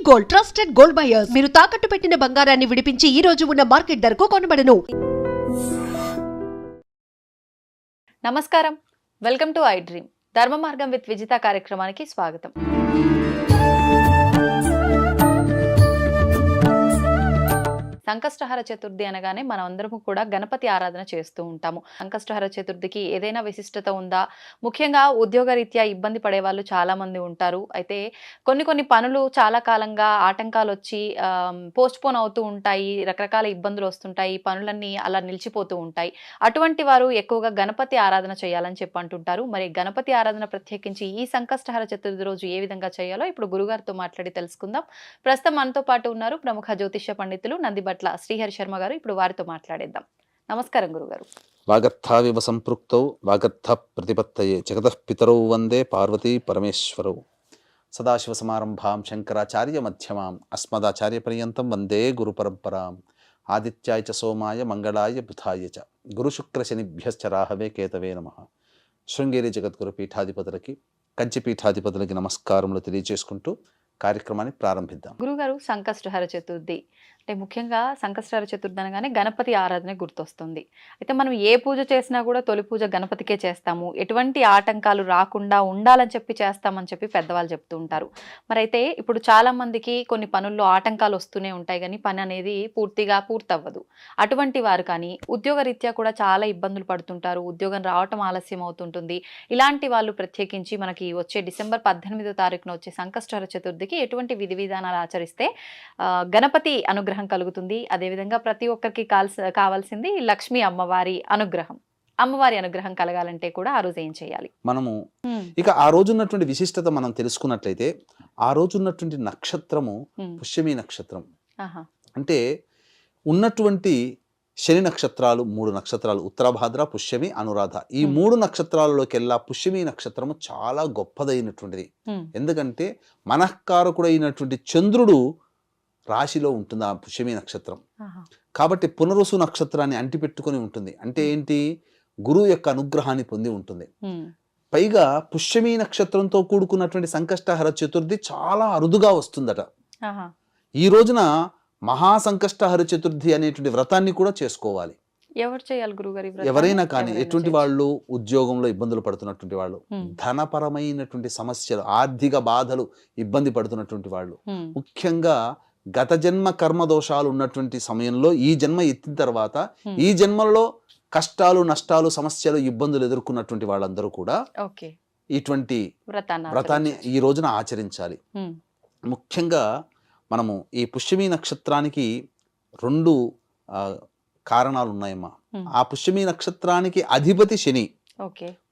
Gold trusted gold buyers మీరు తాకట్టు పెట్టిన బంగారాన్ని విడిపించి ఈ రోజు ఉన్న మార్కెట్ ధరకు కొనబడను. నమస్కారం, వెల్కమ్ టు ఐ డ్రీమ్. ధర్మ మార్గం విత్ విజిత కార్యక్రమానికి స్వాగతం. సంకష్టహర చతుర్థి అనగానే మనం అందరము కూడా గణపతి ఆరాధన చేస్తూ ఉంటాము. సంకష్టహర చతుర్థికి ఏదైనా విశిష్టత ఉందా? ముఖ్యంగా ఉద్యోగరీత్యా ఇబ్బంది పడే వాళ్ళు చాలా మంది ఉంటారు. అయితే కొన్ని పనులు చాలా కాలంగా ఆటంకాలు వచ్చి పోస్ట్పోన్ అవుతూ ఉంటాయి, రకరకాల ఇబ్బందులు వస్తుంటాయి, పనులన్నీ అలా నిలిచిపోతూ ఉంటాయి. అటువంటి వారు ఎక్కువగా గణపతి ఆరాధన చేయాలని చెప్పి అంటుంటారు. మరి గణపతి ఆరాధన ప్రత్యేకించి ఈ సంకష్టహర చతుర్థి రోజు ఏ విధంగా చేయాలో ఇప్పుడు గురుగారితో మాట్లాడి తెలుసుకుందాం. ప్రస్తుతం మనతో పాటు ఉన్నారు ప్రముఖ జ్యోతిష్య పండితులు నందిబట్ల శ్రీహరి శర్మ గారు. ఇప్పుడు వారితో మాట్లాడేద్దాం. నమస్కారం గురుగారు. వాగర్థావివ సంపృక్తౌ వాగర్థ ప్రతిపత్తయే జగతః పితరౌ వందే పార్వతీ పరమేశ్వరౌ. సదాశివ సమారంభాం శంకరాచార్య మధ్యమాం అస్మదాచార్య పర్యంతం వందే గురు పరంపరాం. ఆదిత్యాయ చ సోమాయ మంగళాయ బుధాయ చ గురు శుక్ర శనిభ్యశ్చ రాహవే కేతవే నమః. శృంగేరి జగద్గురు పీఠాధిపతులకి, కంచి పీఠాధిపతులకి నమస్కారములు తెలియజేసుకుంటూ కార్యక్రమాన్ని ప్రారంభిద్దాం. గురుగారు, సంకష్టహర చతుర్థి అంటే ముఖ్యంగా సంకష్టహర చతుర్థి అనగానే గణపతి ఆరాధన గుర్తొస్తుంది. అయితే మనం ఏ పూజ చేసినా కూడా తొలి పూజ గణపతికే చేస్తాము. ఎటువంటి ఆటంకాలు రాకుండా ఉండాలని చెప్పి చేస్తామని చెప్పి పెద్దవాళ్ళు చెప్తూ ఉంటారు. మరి అయితే ఇప్పుడు చాలా మందికి కొన్ని పనుల్లో ఆటంకాలు వస్తూనే ఉంటాయి, కానీ పని అనేది పూర్తిగా పూర్తవ్వదు. అటువంటి వారు కానీ ఉద్యోగరీత్యా కూడా చాలా ఇబ్బందులు పడుతుంటారు, ఉద్యోగం రావటం ఆలస్యం అవుతుంటుంది. ఇలాంటి వాళ్ళు ప్రత్యేకించి మనకి వచ్చే డిసెంబర్ 18వ తారీఖున వచ్చే సంకష్టహర చతుర్థికి ఎటువంటి విధి విధానాలు ఆచరిస్తే గణపతి అనుగ్రహం కలుగుతుంది? అదేవిధంగా ప్రతి ఒక్కరికి కావాల్సింది లక్ష్మీ అమ్మవారి అనుగ్రహం. అమ్మవారి అనుగ్రహం కలగాలంటే కూడా ఆ రోజు ఏం చేయాలి? మనము ఇక ఆ రోజు ఉన్నటువంటి విశిష్టత మనం తెలుసుకున్నట్లయితే, ఆ రోజు ఉన్నటువంటి నక్షత్రము పుష్యమి నక్షత్రం. అంటే ఉన్నటువంటి శని నక్షత్రాలు 3 నక్షత్రాలు, ఉత్తరాభాద్ర, పుష్యమి, అనురాధ. ఈ 3 నక్షత్రాలలోకెల్లా పుష్యమి నక్షత్రము చాలా గొప్పదైనటువంటిది. ఎందుకంటే మనఃకారకుడైనటువంటి చంద్రుడు రాశిలో ఉంటుంది ఆ పుష్యమి నక్షత్రం. కాబట్టి పునరుసు నక్షత్రాన్ని అంటిపెట్టుకొని ఉంటుంది. అంటే ఏంటి? గురువు యొక్క అనుగ్రహాన్ని పొంది ఉంటుంది. పైగా పుష్యమి నక్షత్రంతో కూడుకున్నటువంటి సంకష్టహర చతుర్థి చాలా అరుదుగా వస్తుందట. ఈ రోజున మహాసంకష్టహర చతుర్థి అనేటువంటి వ్రతాన్ని కూడా చేసుకోవాలి. ఎవరు చేయాలి గురుగారు? ఎవరైనా కానీ, ఎటువంటి వాళ్ళు ఉద్యోగంలో ఇబ్బందులు పడుతున్నటువంటి వాళ్ళు, ధనపరమైనటువంటి సమస్యలు, ఆర్థిక బాధలు ఇబ్బంది పడుతున్నటువంటి వాళ్ళు, ముఖ్యంగా గత జన్మ కర్మ దోషాలు ఉన్నటువంటి సమయంలో ఈ జన్మ ఎత్తిన తర్వాత ఈ జన్మలో కష్టాలు, నష్టాలు, సమస్యలు, ఇబ్బందులు ఎదుర్కొన్నటువంటి వాళ్ళందరూ కూడా ఇటువంటి వ్రతాన్ని ఈ రోజున ఆచరించాలి. ముఖ్యంగా మనము ఈ పుష్యమి నక్షత్రానికి 2 కారణాలు ఉన్నాయమ్మా. ఆ పుష్యమి నక్షత్రానికి అధిపతి శని,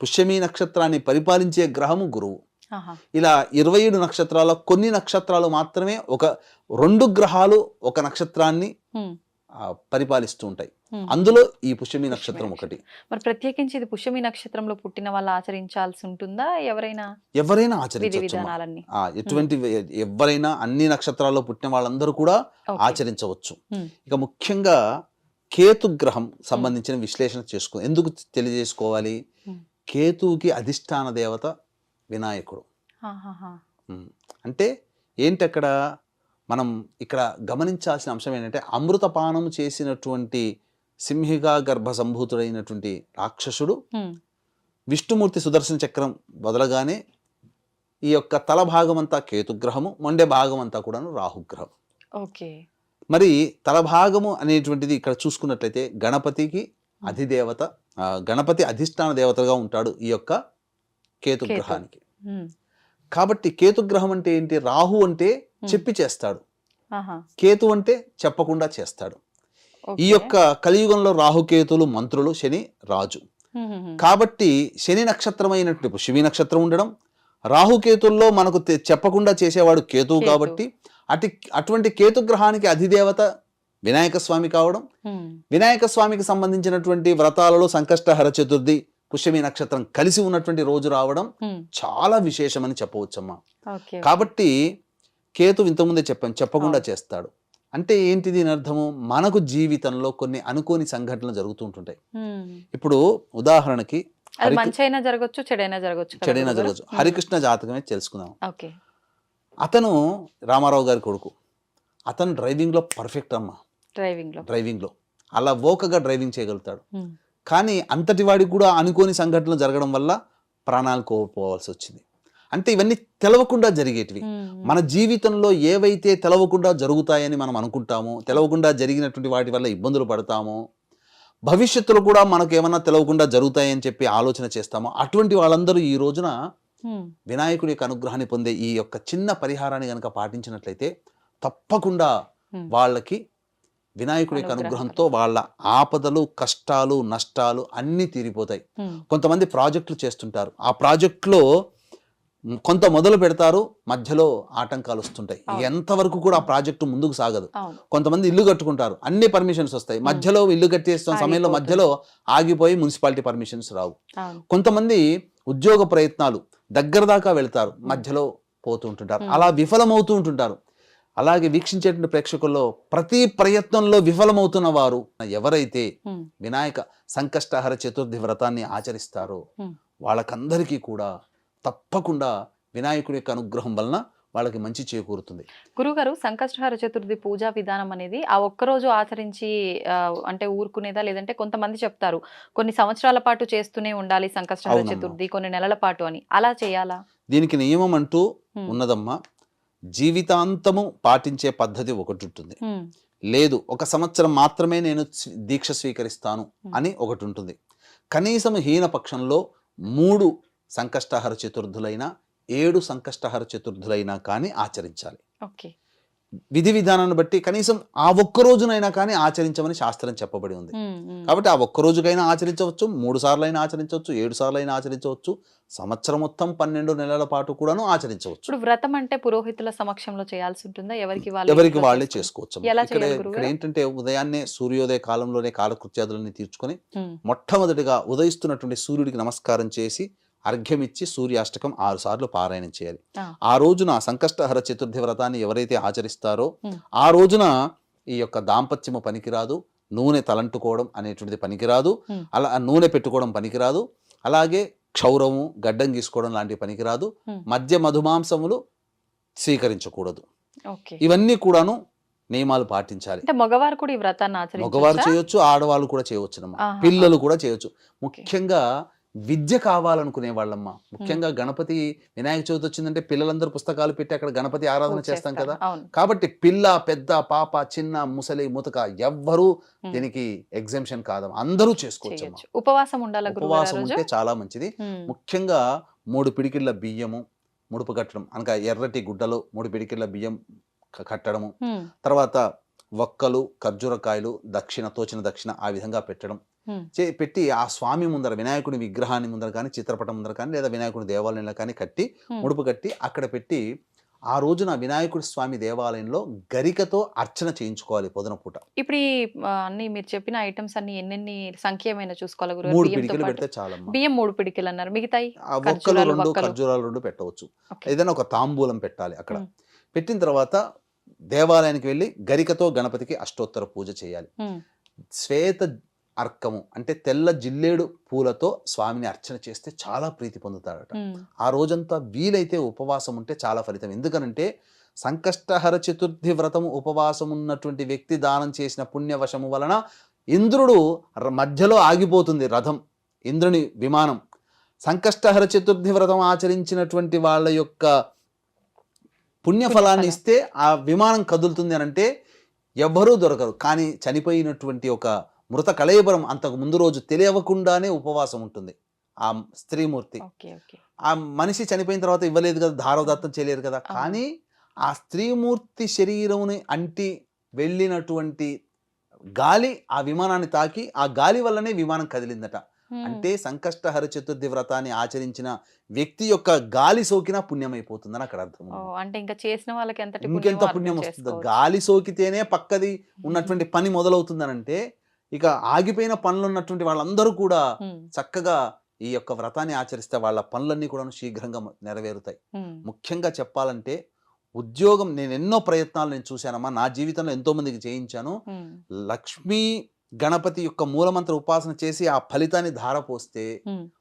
పుష్యమి నక్షత్రాన్ని పరిపాలించే గ్రహము గురువు. ఇలా 27 నక్షత్రాల కొన్ని నక్షత్రాలు మాత్రమే 2 గ్రహాలు ఒక నక్షత్రాన్ని పరిపాలిస్తూ ఉంటాయి. అందులో ఈ పుష్యమి నక్షత్రం ఒకటి. మరి ప్రత్యేకించి ఇది పుష్యమి నక్షత్రంలో పుట్టిన వాళ్ళు ఆచరించాల్సి ఉంటుందా? ఎవరైనా ఆచరించవచ్చు. ఎటువంటి ఎవరైనా అన్ని నక్షత్రాల్లో పుట్టిన వాళ్ళందరూ కూడా ఆచరించవచ్చు. ఇక ముఖ్యంగా కేతు గ్రహం సంబంధించిన విశ్లేషణ ఎందుకు తెలియజేసుకోవాలి? కేతువుకి అధిష్టాన దేవత వినాయకుడు. అంటే ఏంటి అక్కడ మనం ఇక్కడ గమనించాల్సిన అంశం ఏంటంటే, అమృతపానం చేసినటువంటి సింహిగా గర్భ సంభూతుడైనటువంటి రాక్షసుడు విష్ణుమూర్తి సుదర్శన చక్రం వదలగానే ఈ యొక్క తల భాగం అంతా కేతుగ్రహము, మొండె భాగం అంతా కూడాను రాహుగ్రహం. మరి తల భాగము అనేటువంటిది ఇక్కడ చూసుకున్నట్లయితే గణపతికి అధిదేవత, గణపతి అధిష్టాన దేవతగా ఉంటాడు ఈ యొక్క కేతుగ్రహానికి. కాబట్టి కేతుగ్రహం అంటే ఏంటి? రాహు అంటే చెప్పి చేస్తాడు, కేతు అంటే చెప్పకుండా చేస్తాడు. ఈ యొక్క కలియుగంలో రాహుకేతులు మంత్రులు, శని రాజు. కాబట్టి శని నక్షత్రమైనటువంటి పుష్యమి నక్షత్రం ఉండడం, రాహుకేతుల్లో మనకు చెప్పకుండా చేసేవాడు కేతువు. కాబట్టి అటువంటి కేతుగ్రహానికి అధిదేవత వినాయక స్వామి కావడం, వినాయక స్వామికి సంబంధించినటువంటి వ్రతాలలో సంకష్టహర చతుర్థి పుష్యమి నక్షత్రం కలిసి ఉన్నటువంటి రోజు రావడం చాలా విశేషమని చెప్పవచ్చమ్మా. కాబట్టి కేతు ఇంతకుముందే చెప్పకుండా చేస్తాడు. అంటే ఏంటి దీని అర్థము? మనకు జీవితంలో కొన్ని అనుకోని సంఘటనలు జరుగుతూ ఉంటుంటాయి. ఇప్పుడు ఉదాహరణకి చెడైనా జరగచ్చు. హరికృష్ణ జాతకమే తెలుసుకుందాం. అతను రామారావు గారి కొడుకు. అతను డ్రైవింగ్లో పర్ఫెక్ట్ అమ్మ. డ్రైవింగ్లో అలా ఓకగా డ్రైవింగ్ చేయగలుగుతాడు. కానీ అంతటి వాడికి కూడా అనుకోని సంఘటనలు జరగడం వల్ల ప్రాణాలు కోల్పోవాల్సి వచ్చింది. అంటే ఇవన్నీ తెలవకుండా జరిగేటివి. మన జీవితంలో ఏవైతే తెలవకుండా జరుగుతాయని మనం అనుకుంటామో, తెలవకుండా జరిగినటువంటి వాటి వల్ల ఇబ్బందులు పడతామో, భవిష్యత్తులో కూడా మనకు ఏమన్నా తెలవకుండా జరుగుతాయని చెప్పి ఆలోచన చేస్తామో, అటువంటి వాళ్ళందరూ ఈ రోజున వినాయకుడి యొక్క అనుగ్రహాన్ని పొందే ఈ యొక్క చిన్న పరిహారాన్ని కనుక పాటించినట్లయితే తప్పకుండా వాళ్ళకి వినాయకుడి యొక్క అనుగ్రహంతో వాళ్ళ ఆపదలు, కష్టాలు, నష్టాలు అన్నీ తీరిపోతాయి. కొంతమంది ప్రాజెక్టులు చేస్తుంటారు. ఆ ప్రాజెక్టులో కొంత మొదలు పెడతారు, మధ్యలో ఆటంకాలు వస్తుంటాయి. ఎంతవరకు కూడా ఆ ప్రాజెక్టు ముందుకు సాగదు. కొంతమంది ఇల్లు కట్టుకుంటారు, అన్ని పర్మిషన్స్ వస్తాయి, మధ్యలో ఇల్లు కట్టేస్తున్న సమయంలో మధ్యలో ఆగిపోయి మున్సిపాలిటీ పర్మిషన్స్ రావు. కొంతమంది ఉద్యోగ ప్రయత్నాలు దగ్గర దాకా వెళ్తారు, మధ్యలో పోతూ ఉంటుంటారు, అలా విఫలమవుతూ ఉంటుంటారు. అలాగే వీక్షించేటువంటి ప్రేక్షకుల్లో ప్రతి ప్రయత్నంలో విఫలమవుతున్న వారు ఎవరైతే వినాయక సంకష్టహర చతుర్థి వ్రతాన్ని ఆచరిస్తారో వాళ్ళకందరికీ కూడా తప్పకుండా వినాయకుడి యొక్క అనుగ్రహం వలన వాళ్ళకి మంచి చేకూరుతుంది. గురుగారు, సంకష్టహర చతుర్థి పూజా విధానం అనేది ఆ ఒక్కరోజు ఆచరించి అంటే ఊరుకునేదా, లేదంటే కొంతమంది చెప్తారు కొన్ని సంవత్సరాల పాటు చేస్తూనే ఉండాలి సంకష్టహర చతుర్థి, కొన్ని నెలల పాటు అని, అలా చేయాలా? దీనికి నియమం అంటూ ఉన్నదమ్మా. జీవితాంతము పాటించే పద్ధతి ఒకటి ఉంటుంది, లేదు ఒక సంవత్సరం మాత్రమే నేను దీక్ష స్వీకరిస్తాను అని ఒకటి ఉంటుంది. కనీసం హీన పక్షంలో 3 సంకష్టహర చతుర్థులైనా 7 సంకష్టహర చతుర్థులైనా కానీ ఆచరించాలి. విధి విధానాన్ని బట్టి కనీసం ఆ ఒక్క రోజునైనా కానీ ఆచరించమని శాస్త్రం చెప్పబడి ఉంది. కాబట్టి ఆ ఒక్క రోజుకైనా ఆచరించవచ్చు, 3 సార్లైనా ఆచరించవచ్చు, 7 సార్లైనా ఆచరించవచ్చు, సంవత్సరం మొత్తం 12 నెలల పాటు కూడాను ఆచరించవచ్చు. ఇప్పుడు వ్రతం అంటే పురోహితుల సమక్షంలో చేయాల్సి ఉంటుందా? ఎవరికి వాళ్ళే చేసుకోవచ్చు. ఇక్కడ ఏంటంటే ఉదయాన్నే సూర్యోదయ కాలంలోనే కాలకృత్యాదులన్నీ తీర్చుకొని మొట్టమొదటిగా ఉదయిస్తున్నటువంటి సూర్యుడికి నమస్కారం చేసి అర్ఘ్యమిచ్చి సూర్యాష్టకం 6 సార్లు పారాయణం చేయాలి. ఆ రోజున సంకష్టహర చతుర్థి వ్రతాన్ని ఎవరైతే ఆచరిస్తారో ఆ రోజున ఈ యొక్క దాంపత్యము పనికిరాదు, నూనె తలంటుకోవడం అనేటువంటిది పనికిరాదు, అలా నూనె పెట్టుకోవడం పనికిరాదు, అలాగే క్షౌరము, గడ్డం గీసుకోవడం లాంటివి పనికిరాదు, మద్య మధుమాంసములు స్వీకరించకూడదు. ఇవన్నీ కూడాను నియమాలు పాటించాలి. మగవారు కూడా ఈ వ్రతాన్ని మగవారు చేయొచ్చు, ఆడవాళ్ళు కూడా చేయవచ్చు, పిల్లలు కూడా చేయొచ్చు. ముఖ్యంగా విద్య కావాలనుకునే వాళ్ళమ్మ, ముఖ్యంగా గణపతి వినాయక చవితి వచ్చిందంటే పిల్లలందరూ పుస్తకాలు పెట్టి అక్కడ గణపతి ఆరాధన చేస్తాం కదా. కాబట్టి పిల్ల, పెద్ద, పాప, చిన్న, ముసలి, ముతక ఎవ్వరూ దీనికి ఎగ్జామ్షన్ కాదు, అందరూ చేసుకోవచ్చు. ఉపవాసం ఉంటే చాలా మంచిది. ముఖ్యంగా 3 పిడికిళ్ళ బియ్యము ముడుపు కట్టడం, అనగా ఎర్రటి గుడ్డలో 3 పిడికిళ్ళ బియ్యం కట్టడము, తర్వాత వక్కలు, ఖర్జూరకాయలు, తోచిన దక్షిణ ఆ విధంగా పెట్టడం, పెట్టి ఆ స్వామి ముందర, వినాయకుడి విగ్రహాన్ని ముందర కానీ, చిత్రపటం ముందర కానీ, లేదా వినాయకుడి దేవాలయంలో కానీ కట్టి ముడుపు కట్టి అక్కడ పెట్టి ఆ రోజున వినాయకుడి స్వామి దేవాలయంలో గరికతో అర్చన చేయించుకోవాలి పొద్దున పూట. ఇప్పుడు అన్ని మీరు చెప్పిన ఐటమ్స్ అన్ని ఎన్నెన్ని సంఖ్యమైన చూసుకోవాలి? 3 పిడికిలు పెడితే చాలా. బియ్యం 3 పిడికిలు అన్నారు, మిగతాయి ఒక్కలు 2, ఖర్జూరాలు 2 పెట్టవచ్చు. ఏదైనా ఒక తాంబూలం పెట్టాలి. అక్కడ పెట్టిన తర్వాత దేవాలయానికి వెళ్ళి గరికతో గణపతికి అష్టోత్తర పూజ చేయాలి. శ్వేత అర్కము అంటే తెల్ల జిల్లేడు పూలతో స్వామిని అర్చన చేస్తే చాలా ప్రీతి పొందుతాడట. ఆ రోజంతా వీలైతే ఉపవాసం ఉంటే చాలా ఫలితం. ఎందుకనంటే సంకష్టహర చతుర్థి వ్రతము ఉపవాసం ఉన్నటువంటి వ్యక్తి దానం చేసిన పుణ్యవశము వలన ఇంద్రుడు మధ్యలో ఆగిపోతుంది రథం, ఇంద్రుని విమానం. సంకష్టహర చతుర్థి వ్రతం ఆచరించినటువంటి వాళ్ళ యొక్క పుణ్యఫలాన్ని ఇస్తే ఆ విమానం కదులుతుంది అనంటే ఎవ్వరూ దొరకరు. కానీ చనిపోయినటువంటి ఒక మృత కళేబరం అంతకు ముందు రోజు తెలియకుండానే ఉపవాసం ఉంటుంది ఆ స్త్రీమూర్తి. ఆ మనిషి చనిపోయిన తర్వాత ఇవ్వలేదు కదా, ధారదత్తం చేయలేరు కదా, కానీ ఆ స్త్రీమూర్తి శరీరముని అంటి వెళ్ళినటువంటి గాలి ఆ విమానాన్ని తాకి ఆ గాలి వల్లనే విమానం కదిలిందట. అంటే సంకష్టహర చతుర్థి వ్రతాన్ని ఆచరించిన వ్యక్తి యొక్క గాలి సోకినా పుణ్యమైపోతుందని అక్కడ అర్థం. అంటే ఇంకా చేసిన వాళ్ళకి ఇంకెంత పుణ్యం వస్తుందో. గాలి సోకితేనే పక్కది ఉన్నటువంటి పని మొదలవుతుందనంటే ఇక ఆగిపోయిన పనులు ఉన్నటువంటి వాళ్ళందరూ కూడా చక్కగా ఈ యొక్క వ్రతాన్ని ఆచరిస్తే వాళ్ళ పనులన్నీ కూడా శీఘ్రంగా నెరవేరుతాయి. ముఖ్యంగా చెప్పాలంటే ఉద్యోగం, నేను ఎన్నో ప్రయత్నాలు నేను చూశానమ్మా, నా జీవితంలో ఎంతో మందికి చేయించాను. లక్ష్మీ గణపతి యొక్క మూలమంత్ర ఉపాసన చేసి ఆ ఫలితాన్ని ధారపోస్తే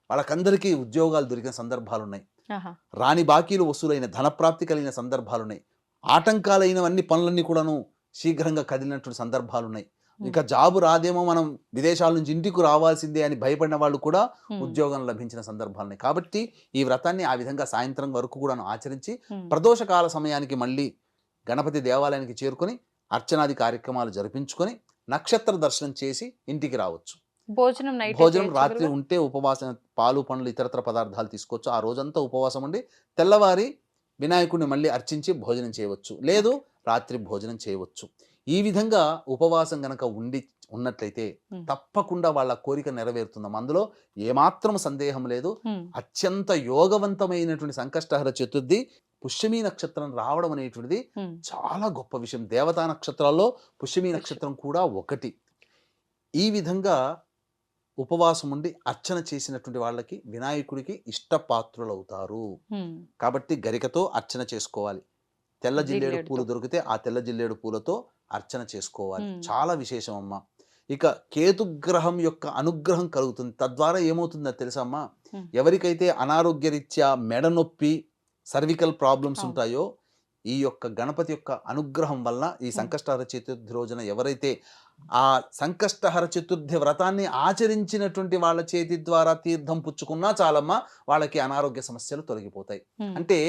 వాళ్ళకందరికీ ఉద్యోగాలు దొరికిన సందర్భాలు ఉన్నాయి. ఆహా. రాని బాకీలు వసూలైన, ధనప్రాప్తి కలిగిన సందర్భాలున్నాయి. ఆటంకాలైనవన్నీ పనులన్నీ కూడాను శీఘ్రంగా కదిలినటువంటి సందర్భాలున్నాయి. ఇంకా జాబు రాదేమో, మనం విదేశాల నుంచి ఇంటికి రావాల్సిందే అని భయపడిన వాళ్ళు కూడా ఉద్యోగం లభించిన సందర్భాలున్నాయి. కాబట్టి ఈ వ్రతాన్ని ఆ విధంగా సాయంత్రం వరకు కూడాను ఆచరించి ప్రదోషకాల సమయానికి మళ్ళీ గణపతి దేవాలయానికి చేరుకొని అర్చనాది కార్యక్రమాలు జరిపించుకొని నక్షత్ర దర్శనం చేసి ఇంటికి రావచ్చు. భోజనం నైట్ భోజనం రాత్రి ఉంటే ఉపవాసం, పాలు పండ్లు ఇతరత్ర పదార్థాలు తీసుకోవచ్చు. ఆ రోజంతా ఉపవాసం ఉండి తెల్లవారి వినాయకుడిని మళ్ళీ అర్చించి భోజనం చేయవచ్చు. లేదు రాత్రి భోజనం చేయవచ్చు. ఈ విధంగా ఉపవాసం గనక ఉన్నట్లయితే తప్పకుండా వాళ్ళ కోరిక నెరవేరుతుందమ్మా. అందులో ఏమాత్రం సందేహం లేదు. అత్యంత యోగవంతమైనటువంటి సంకష్టహర చతుర్థి పుష్యమీ నక్షత్రం రావడం అనేటువంటిది చాలా గొప్ప విషయం. దేవతా నక్షత్రాల్లో పుష్యమీ నక్షత్రం కూడా ఒకటి. ఈ విధంగా ఉపవాసం ఉండి అర్చన చేసినటువంటి వాళ్ళకి వినాయకుడికి ఇష్టపాత్రులు అవుతారు. కాబట్టి గరికతో అర్చన చేసుకోవాలి. తెల్ల జిల్లేడు పూలు దొరికితే ఆ తెల్ల జిల్లేడు పూలతో అర్చన చేసుకోవాలి. చాలా విశేషం అమ్మా. ఇక కేతుగ్రహం యొక్క అనుగ్రహం కలుగుతుంది. తద్వారా ఏమవుతుందో తెలుసమ్మా, ఎవరికైతే అనారోగ్య రీత్యా మెడ నొప్పి, సర్వికల్ ప్రాబ్లమ్స్ ఉంటాయో, ఈ యొక్క గణపతి యొక్క అనుగ్రహం వల్ల ఈ సంకష్టహర చతుర్థి రోజున ఎవరైతే ఆ సంకష్టహర చతుర్థి వ్రతాన్ని ఆచరించినటువంటి వాళ్ళ చేతి ద్వారా తీర్థం పుచ్చుకున్నా చాలమ్మా, వాళ్ళకి అనారోగ్య సమస్యలు తొలగిపోతాయి. అంటే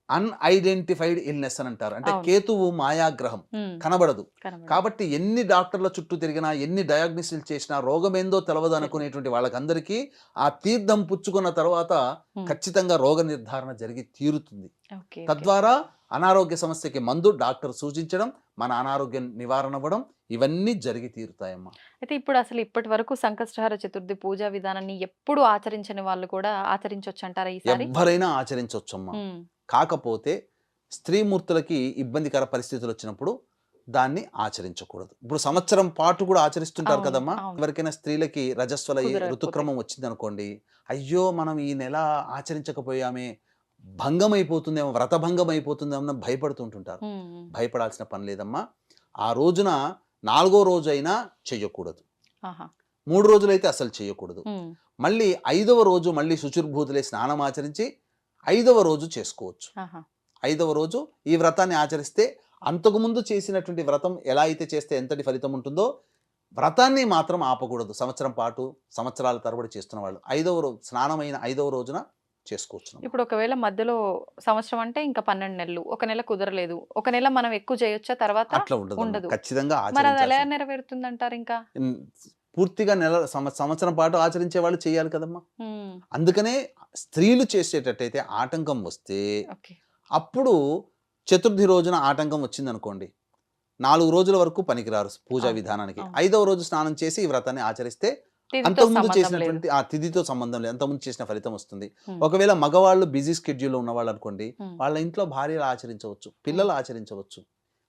అన్ఐడెంటిఫైడ్ ఇల్నెస్ అని అంటారు. అంటే కేతువు మాయాగ్రహం, కనబడదు. కాబట్టి ఎన్ని డాక్టర్ల చుట్టూ తిరిగినా, ఎన్ని డయాగ్నోసిస్ చేసినా రోగం ఏందో తెలవదు అనుకునేటువంటి వాళ్ళకందరికీ ఆ తీర్థం పుచ్చుకున్న తర్వాత ఖచ్చితంగా రోగ నిర్ధారణ జరిగి తీరుతుంది. తద్వారా అనారోగ్య సమస్యకి మందు డాక్టర్ సూచించడం, మన అనారోగ్యం నివారణ అవ్వడం, ఇవన్నీ జరిగి తీరుతాయమ్మా. అయితే ఇప్పుడు అసలు ఇప్పటి వరకు సంకష్టహర చతుర్థి పూజా విధానాన్ని ఎప్పుడు ఆచరించని వాళ్ళు కూడా ఆచరించవచ్చు అంటారా ఈసారి? ఎవరైనా ఆచరించవచ్చమ్మా. కాకపోతే స్త్రీమూర్తులకి ఇబ్బందికర పరిస్థితులు వచ్చినప్పుడు దాన్ని ఆచరించకూడదు. ఇప్పుడు సంవత్సరం పాటు కూడా ఆచరిస్తుంటారు కదమ్మా. ఎవరికైనా స్త్రీలకి రజస్వల ఋతుక్రమం వచ్చింది అనుకోండి, అయ్యో మనం ఈ నెల ఆచరించకపోయామే, భంగం అయిపోతుందేమో, వ్రత భంగం అయిపోతుందేమో భయపడుతుంటుంటారు. భయపడాల్సిన పని లేదమ్మా. ఆ రోజున 4వ రోజు అయినా చెయ్యకూడదు, 3 రోజులైతే అసలు చేయకూడదు. మళ్ళీ 5వ రోజు మళ్ళీ శుచిర్భూతులే స్నానం ఆచరించి 5వ రోజు చేసుకోవచ్చు. 5వ రోజు ఈ వ్రతాన్ని ఆచరిస్తే అంతకుముందు చేసినటువంటి వ్రతం ఎలా అయితే చేస్తే ఎంతటి ఫలితం ఉంటుందో, వ్రతాన్ని మాత్రం ఆపకూడదు. సంవత్సరం పాటు, సంవత్సరాల తరబడి చేస్తున్న వాళ్ళు 5వ రోజు స్నానమైన 5వ రోజున చేసుకోవచ్చు. ఇప్పుడు ఒకవేళ మధ్యలో సంవత్సరం అంటే ఇంకా 12 నెలలు, ఒక నెల కుదరలేదు, ఒక నెల మనం ఎక్కువ చేయొచ్చా? తర్వాత అట్లా ఉండదు, ఖచ్చితంగా మరి అది ఎలా నెరవేరుతుంది అంటారు? ఇంకా పూర్తిగా సంవత్సరం పాటు ఆచరించే వాళ్ళు చేయాలి కదమ్మా. అందుకనే స్త్రీలు చేసేటట్టయితే ఆటంకం వస్తే, అప్పుడు చతుర్థి రోజున ఆటంకం వచ్చింది అనుకోండి, 4 రోజుల వరకు పనికిరారు పూజా విధానానికి. 5వ రోజు స్నానం చేసి ఈ వ్రతాన్ని ఆచరిస్తే అంతకుముందు చేసినటువంటి ఆ తిథితో సంబంధం లేదు, అంతకుముందు చేసిన ఫలితం వస్తుంది. ఒకవేళ మగవాళ్ళు బిజీ స్కెడ్యూల్లో ఉన్నవాళ్ళు అనుకోండి, వాళ్ళ ఇంట్లో భార్యలు ఆచరించవచ్చు, పిల్లలు ఆచరించవచ్చు.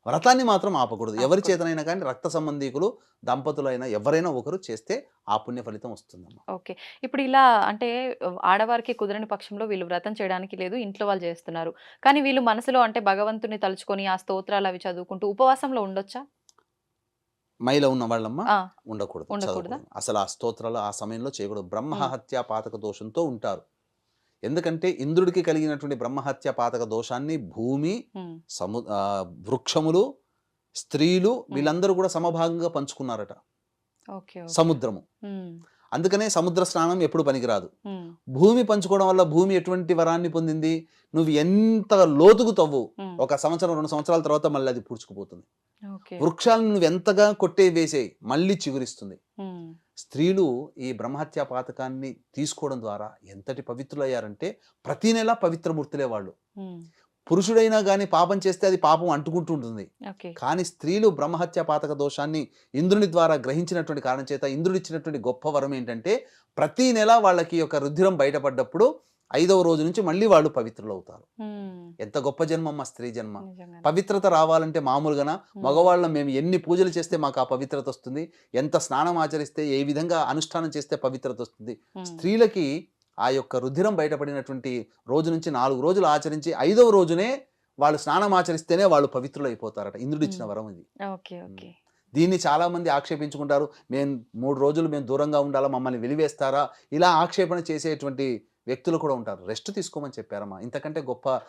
వ్రతాన్ని మాత్రం ఆపకూడదు. ఎవరి చేతనైనా కానీ, రక్త సంబంధీకులు, దంపతులైనా ఎవరైనా ఒకరు చేస్తే ఆ పుణ్య ఫలితం వస్తుందమ్మా. ఓకే. ఇప్పుడు ఇలా అంటే ఆడవారికి కుదరని పక్షంలో వీళ్ళు వ్రతం చేయడానికి లేదు, ఇంట్లో వాళ్ళు చేస్తున్నారు. కానీ వీళ్ళు మనసులో అంటే భగవంతుని తలుచుకొని ఆ స్తోత్రాలు అవి చదువుకుంటూ ఉపవాసంలో ఉండొచ్చా? మైల ఉన్న వాళ్ళమ్మా ఉండకూడదు. అసలు ఆ స్తోత్రాలు ఆ సమయంలో చేయకూడదు. బ్రహ్మహత్య పాతక దోషంతో ఉంటారు. ఎందుకంటే ఇంద్రుడికి కలిగినటువంటి బ్రహ్మహత్య పాతక దోషాన్ని భూమి, వృక్షములు, స్త్రీలు వీళ్ళందరూ కూడా సమభాగంగా పంచుకున్నారట, సముద్రము. అందుకనే సముద్ర స్నానం ఎప్పుడు పనికిరాదు. భూమి పంచుకోవడం వల్ల భూమి ఎటువంటి వరాన్ని పొందింది? నువ్వు ఎంత లోతుకు తవ్వు, 1 సంవత్సరం 2 సంవత్సరాల తర్వాత మళ్ళీ అది పూడ్చుకుపోతుంది. వృక్షాలను నువ్వు ఎంతగా కొట్టే వేసేయి, మళ్ళీ చిగురిస్తుంది. స్త్రీలు ఈ బ్రహ్మహత్య పాతకాన్ని తీసుకోవడం ద్వారా ఎంతటి పవిత్రులయ్యారంటే, ప్రతి నెల పవిత్రమూర్తులే వాళ్ళు. పురుషుడైనా కానీ పాపం చేస్తే అది పాపం అంటుకుంటూ ఉంటుంది. కానీ స్త్రీలు బ్రహ్మహత్య పాతక దోషాన్ని ఇంద్రుని ద్వారా గ్రహించినటువంటి కారణం చేత ఇంద్రుడు ఇచ్చినటువంటి గొప్ప వరం ఏంటంటే, ప్రతి నెల వాళ్ళకి యొక్క రుధిరం బయటపడ్డప్పుడు 5వ రోజు నుంచి మళ్ళీ వాళ్ళు పవిత్రులు అవుతారు. ఎంత గొప్ప జన్మమ్మ స్త్రీ జన్మ. పవిత్రత రావాలంటే మామూలుగా మగవాళ్ళం మేము ఎన్ని పూజలు చేస్తే మాకు ఆ పవిత్రత వస్తుంది, ఎంత స్నానం ఆచరిస్తే, ఏ విధంగా అనుష్ఠానం చేస్తే పవిత్రత వస్తుంది. స్త్రీలకి ఆ యొక్క రుధిరం బయటపడినటువంటి రోజు నుంచి 4 రోజులు ఆచరించి 5వ రోజునే వాళ్ళు స్నానం ఆచరిస్తేనే వాళ్ళు పవిత్రులు అయిపోతారట. ఇంద్రుడు ఇచ్చిన వరం ఇది. దీన్ని చాలా మంది ఆక్షేపించుకుంటారు. మేము 3 రోజులు మేము దూరంగా ఉండాలా, మమ్మల్ని వెలివేస్తారా, ఇలా ఆక్షేపణ చేసేటువంటి వ్యక్తులు కూడా ఉంటారు. రెస్ట్ తీసుకోమని చెప్పారమ్మా. ఇంతకంటే గొప్ప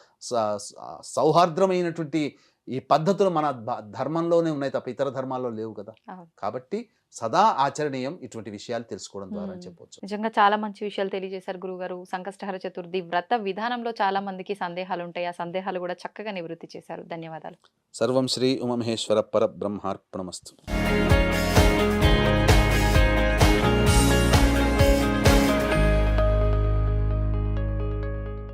సౌహార్ద్రమైనటువంటి ఈ పద్ధతులు మన ధర్మంలోనే ఉన్నాయి తప్ప ఇతర ధర్మాల్లో లేవు కదా. అవును. కాబట్టి సదా ఆచరణీయం ఇటువంటి విషయాలు తెలుసుకోవడం ద్వారా అని చెప్పొచ్చు. నిజంగా చాలా మంచి విషయాలు తెలియజేశారు గురుగారు. సంకష్టహర చతుర్థి వ్రత విధానంలో చాలా మందికి సందేహాలు ఉంటాయి. ఆ సందేహాలు కూడా చక్కగా నివృత్తి చేశారు. ధన్యవాదాలు. సర్వం శ్రీ ఉమామహేశ్వర పరబ్రహ్మార్పణమస్తు.